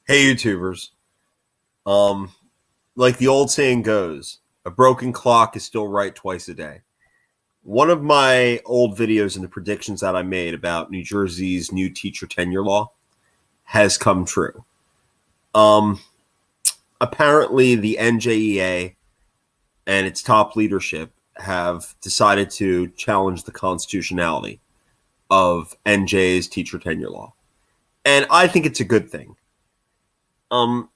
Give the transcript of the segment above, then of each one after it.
Hey YouTubers. Um, like the old saying goes, a broken clock is still right twice a day. One of my old videos and the predictions that I made about New Jersey's new teacher tenure law has come true. Um, Apparently the NJEA and its top leadership have decided to challenge the constitutionality of NJ's teacher tenure law. And I think it's a good thing. Um,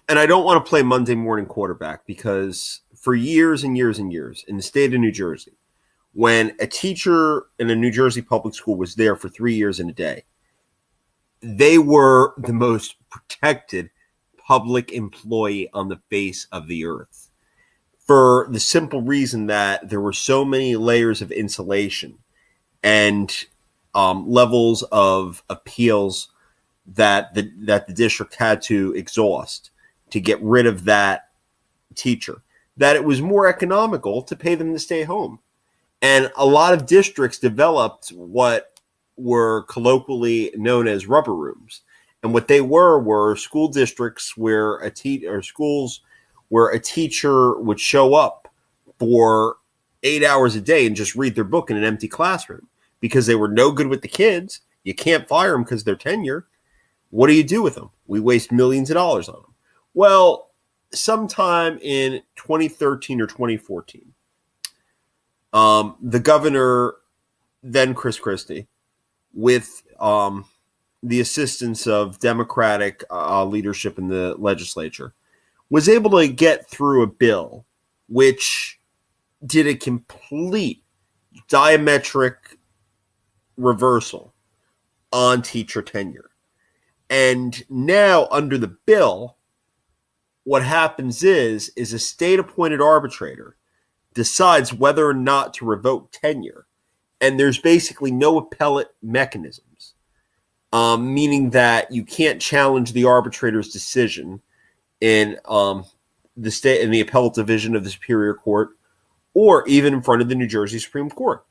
and I don't want to play Monday morning quarterback because for years and years and years in the state of New Jersey, when a teacher in a New Jersey public school was there for 3 years and a day, they were the most protected public employee on the face of the earth for the simple reason that there were so many layers of insulation and levels of appeals that the district had to exhaust to get rid of that teacher, that it was more economical to pay them to stay home. And a lot of districts developed what were colloquially known as rubber rooms. And what they were school districts where or schools where a teacher would show up for 8 hours a day and just read their book in an empty classroom because they were no good with the kids. You can't fire them because they're tenure. What do you do with them? We waste millions of dollars on them. Well, sometime in 2013 or 2014, the governor, then Chris Christie, with the assistance of Democratic leadership in the legislature, was able to get through a bill which did a complete diametric reversal on teacher tenure. And now under the bill, what happens is a state-appointed arbitrator decides whether or not to revoke tenure. And there's basically no appellate mechanisms, meaning that you can't challenge the arbitrator's decision in the state in the appellate division of the Superior Court or even in front of the New Jersey Supreme Court.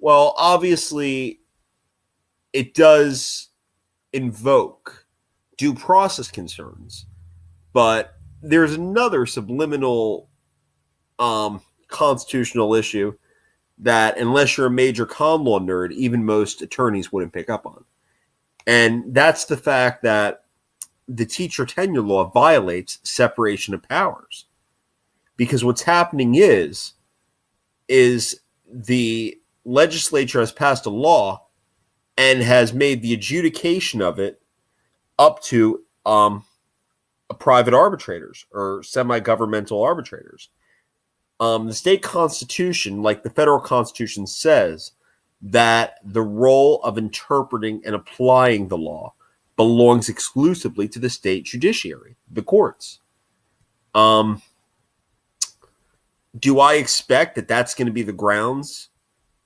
Well, obviously, it does invoke due process concerns, but there's another subliminal constitutional issue that, unless you're a major con law nerd, even most attorneys wouldn't pick up on. And that's the fact that the teacher tenure law violates separation of powers. Because what's happening is the legislature has passed a law and has made the adjudication of it up to private arbitrators or semi-governmental arbitrators. The state constitution, like the federal constitution, says that the role of interpreting and applying the law belongs exclusively to the state judiciary, the courts. Do I expect that that's going to be the grounds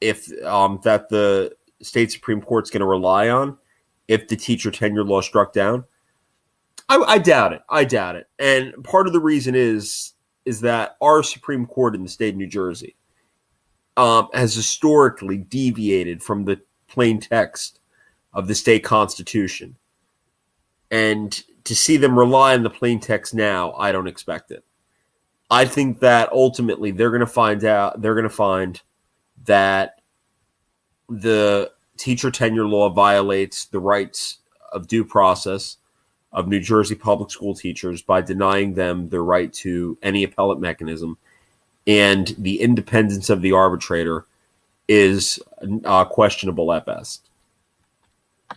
if that the state Supreme Court's going to rely on if the teacher tenure law struck down? I doubt it. I doubt it. And part of the reason is that our Supreme Court in the state of New Jersey has historically deviated from the plain text of the state constitution. And to see them rely on the plain text now, I don't expect it. I think that ultimately they're going to find that the teacher tenure law violates the rights of due process of New Jersey public school teachers by denying them the right to any appellate mechanism, and the independence of the arbitrator is questionable at best.